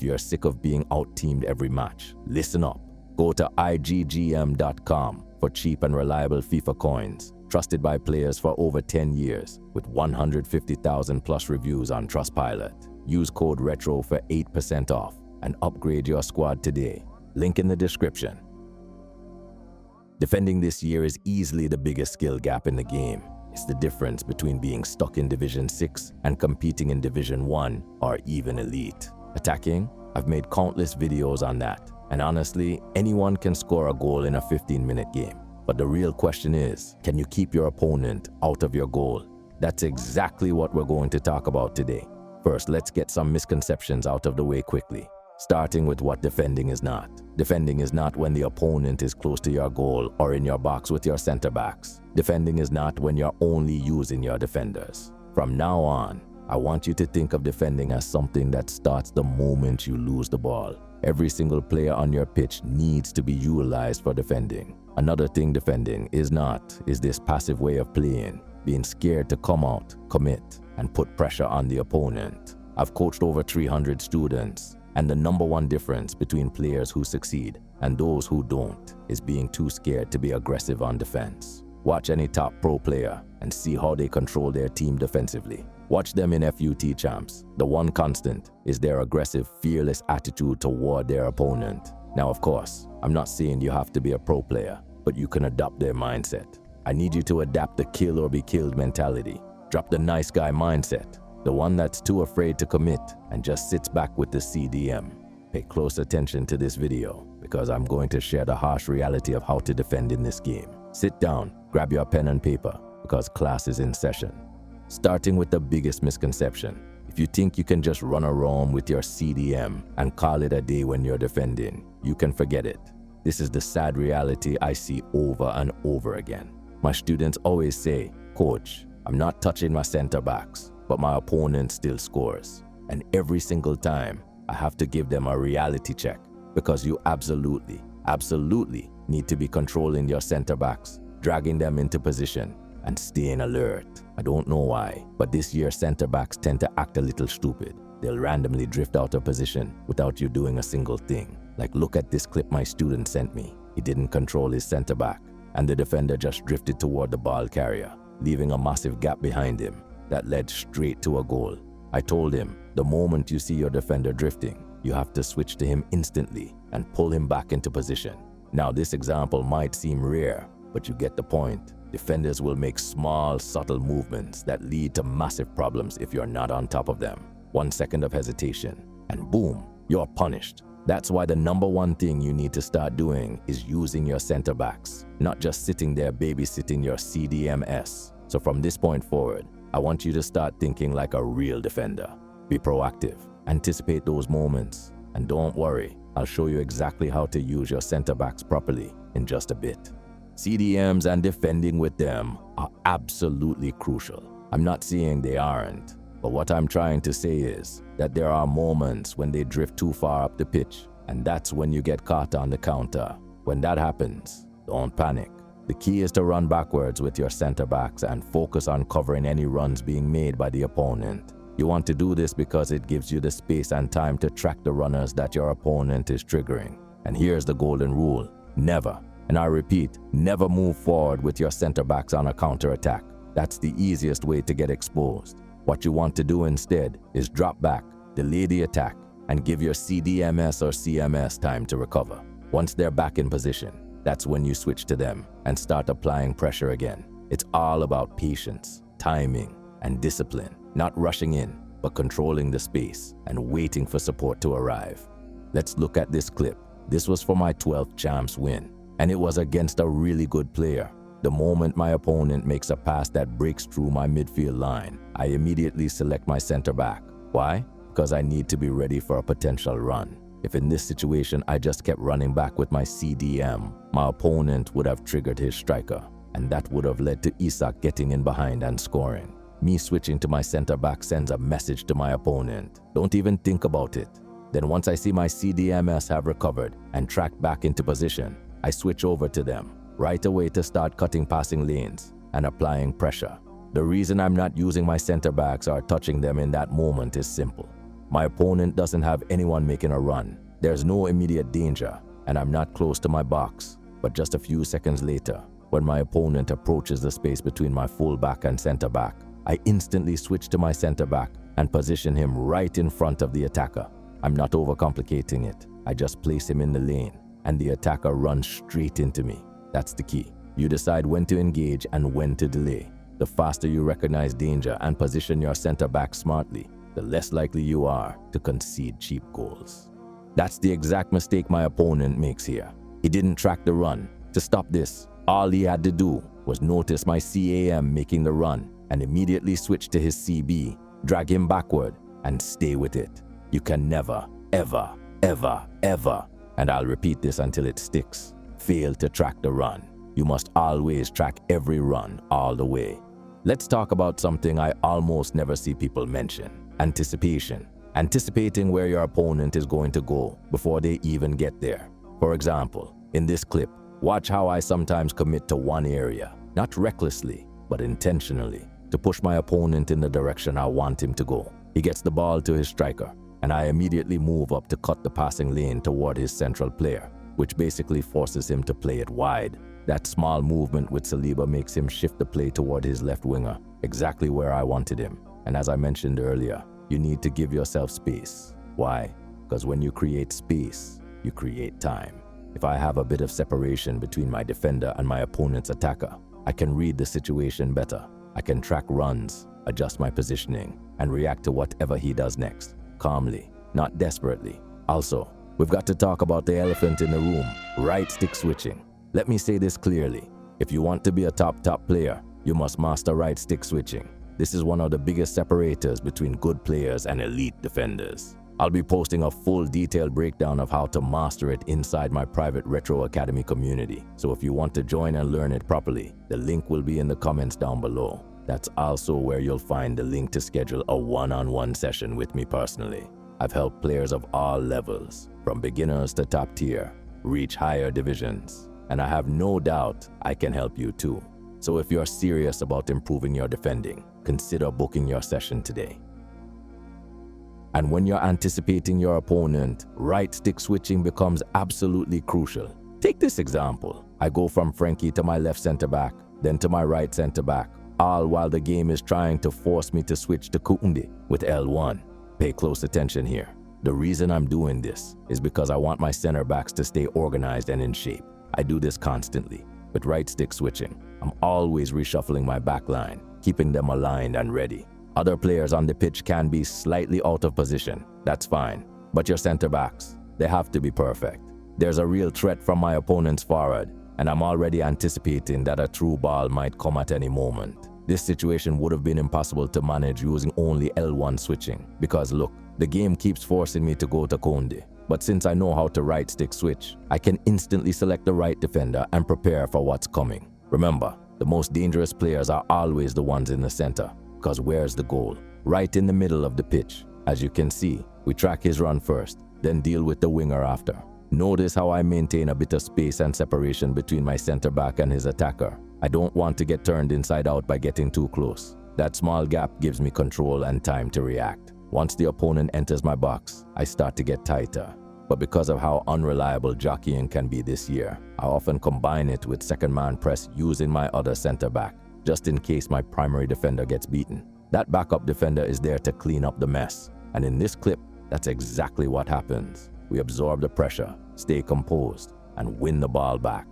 If you're sick of being out-teamed every match, listen up. Go to IGGM.com for cheap and reliable FIFA coins, trusted by players for over 10 years, with 150,000 plus reviews on Trustpilot. Use code RETRO for 8% off and upgrade your squad today. Link in the description. Defending this year is easily the biggest skill gap in the game. It's the difference between being stuck in Division 6 and competing in Division 1 or even Elite. Attacking? I've made countless videos on that. And honestly, anyone can score a goal in a 15-minute game. But the real question is, can you keep your opponent out of your goal? That's exactly what we're going to talk about today. First, let's get some misconceptions out of the way quickly. Starting with what defending is not. Defending is not when the opponent is close to your goal or in your box with your center backs. Defending is not when you're only using your defenders. From now on, I want you to think of defending as something that starts the moment you lose the ball. Every single player on your pitch needs to be utilized for defending. Another thing defending is not is this passive way of playing, being scared to come out, commit, and put pressure on the opponent. I've coached over 300 students, and the number one difference between players who succeed and those who don't is being too scared to be aggressive on defense. Watch any top pro player and see how they control their team defensively. Watch them in FUT champs. The one constant is their aggressive, fearless attitude toward their opponent. Now, of course, I'm not saying you have to be a pro player, but you can adopt their mindset. I need you to adapt the kill or be killed mentality. Drop the nice guy mindset, the one that's too afraid to commit and just sits back with the CDM. Pay close attention to this video because I'm going to share the harsh reality of how to defend in this game. Sit down, grab your pen and paper because class is in session. Starting with the biggest misconception. If you think you can just run around with your CDM and call it a day when you're defending, you can forget it. This is the sad reality I see over and over again. My students always say, "Coach, I'm not touching my center backs, but my opponent still scores." And every single time, I have to give them a reality check because you absolutely need to be controlling your center backs, dragging them into position, and staying alert. I don't know why, but this year center backs tend to act a little stupid. They'll randomly drift out of position without you doing a single thing. Like, look at this clip my student sent me. He didn't control his center back, and the defender just drifted toward the ball carrier, leaving a massive gap behind him that led straight to a goal. I told him, the moment you see your defender drifting, you have to switch to him instantly and pull him back into position. Now, this example might seem rare, but you get the point. Defenders will make small, subtle movements that lead to massive problems if you're not on top of them. 1 second of hesitation, and boom, you're punished. That's why the number one thing you need to start doing is using your center backs, not just sitting there babysitting your CDMS. So from this point forward, I want you to start thinking like a real defender. Be proactive, anticipate those moments, and don't worry, I'll show you exactly how to use your center backs properly in just a bit. CDMs and defending with them are absolutely crucial. I'm not saying they aren't, but what I'm trying to say is that there are moments when they drift too far up the pitch, and that's when you get caught on the counter. When that happens, don't panic. The key is to run backwards with your center backs and focus on covering any runs being made by the opponent. You want to do this because it gives you the space and time to track the runners that your opponent is triggering. And here's the golden rule: never, and I repeat, never move forward with your center backs on a counter attack. That's the easiest way to get exposed. What you want to do instead is drop back, delay the attack, and give your CDMS or CMS time to recover. Once they're back in position, that's when you switch to them and start applying pressure again. It's all about patience, timing, and discipline, not rushing in, but controlling the space and waiting for support to arrive. Let's look at this clip. This was for my 12th champs win, and it was against a really good player. The moment my opponent makes a pass that breaks through my midfield line, I immediately select my center back. Why? Because I need to be ready for a potential run. If in this situation I just kept running back with my CDM, my opponent would have triggered his striker, and that would have led to Isak getting in behind and scoring. Me switching to my center back sends a message to my opponent. Don't even think about it. Then once I see my CDMS have recovered and tracked back into position, I switch over to them right away to start cutting passing lanes and applying pressure. The reason I'm not using my center backs or touching them in that moment is simple. My opponent doesn't have anyone making a run. There's no immediate danger, and I'm not close to my box. But just a few seconds later, when my opponent approaches the space between my fullback and center back, I instantly switch to my center back and position him right in front of the attacker. I'm not overcomplicating it. I just place him in the lane, and the attacker runs straight into me. That's the key. You decide when to engage and when to delay. The faster you recognize danger and position your center back smartly, the less likely you are to concede cheap goals. That's the exact mistake my opponent makes here. He didn't track the run. To stop this, all he had to do was notice my CAM making the run and immediately switch to his CB, drag him backward, and stay with it. You can never, ever, ever, ever, and I'll repeat this until it sticks, fail to track the run. You must always track every run all the way. Let's talk about something I almost never see people mention: anticipation. Anticipating where your opponent is going to go before they even get there. For example, in this clip, watch how I sometimes commit to one area, not recklessly, but intentionally, to push my opponent in the direction I want him to go. He gets the ball to his striker, and I immediately move up to cut the passing lane toward his central player, which basically forces him to play it wide. That small movement with Saliba makes him shift the play toward his left winger, exactly where I wanted him. And as I mentioned earlier, you need to give yourself space. Why? Because when you create space, you create time. If I have a bit of separation between my defender and my opponent's attacker, I can read the situation better. I can track runs, adjust my positioning, and react to whatever he does next, calmly, not desperately. Also, we've got to talk about the elephant in the room: right stick switching. Let me say this clearly. If you want to be a top player, you must master right stick switching. This is one of the biggest separators between good players and elite defenders. I'll be posting a full detailed breakdown of how to master it inside my private Retro Academy community. So if you want to join and learn it properly, the link will be in the comments down below. That's also where you'll find the link to schedule a one-on-one session with me personally. I've helped players of all levels, from beginners to top tier, reach higher divisions. And I have no doubt I can help you too. So if you're serious about improving your defending, consider booking your session today. And when you're anticipating your opponent, right stick switching becomes absolutely crucial. Take this example. I go from Frankie to my left center back, then to my right center back, all while the game is trying to force me to switch to Koundé with L1. Pay close attention here. The reason I'm doing this is because I want my center backs to stay organized and in shape. I do this constantly. With right stick switching, I'm always reshuffling my back line, keeping them aligned and ready. Other players on the pitch can be slightly out of position. That's fine. But your center backs, they have to be perfect. There's a real threat from my opponent's forward, and I'm already anticipating that a through ball might come at any moment. This situation would have been impossible to manage using only L1 switching, because look, the game keeps forcing me to go to Koundé. But since I know how to right stick switch, I can instantly select the right defender and prepare for what's coming. Remember, the most dangerous players are always the ones in the center, because where's the goal? Right in the middle of the pitch. As you can see, we track his run first, then deal with the winger after. Notice how I maintain a bit of space and separation between my center back and his attacker. I don't want to get turned inside out by getting too close. That small gap gives me control and time to react. Once the opponent enters my box, I start to get tighter. But because of how unreliable jockeying can be this year, I often combine it with second man press using my other center back, just in case my primary defender gets beaten. That backup defender is there to clean up the mess. And in this clip, that's exactly what happens. We absorb the pressure, stay composed, and win the ball back.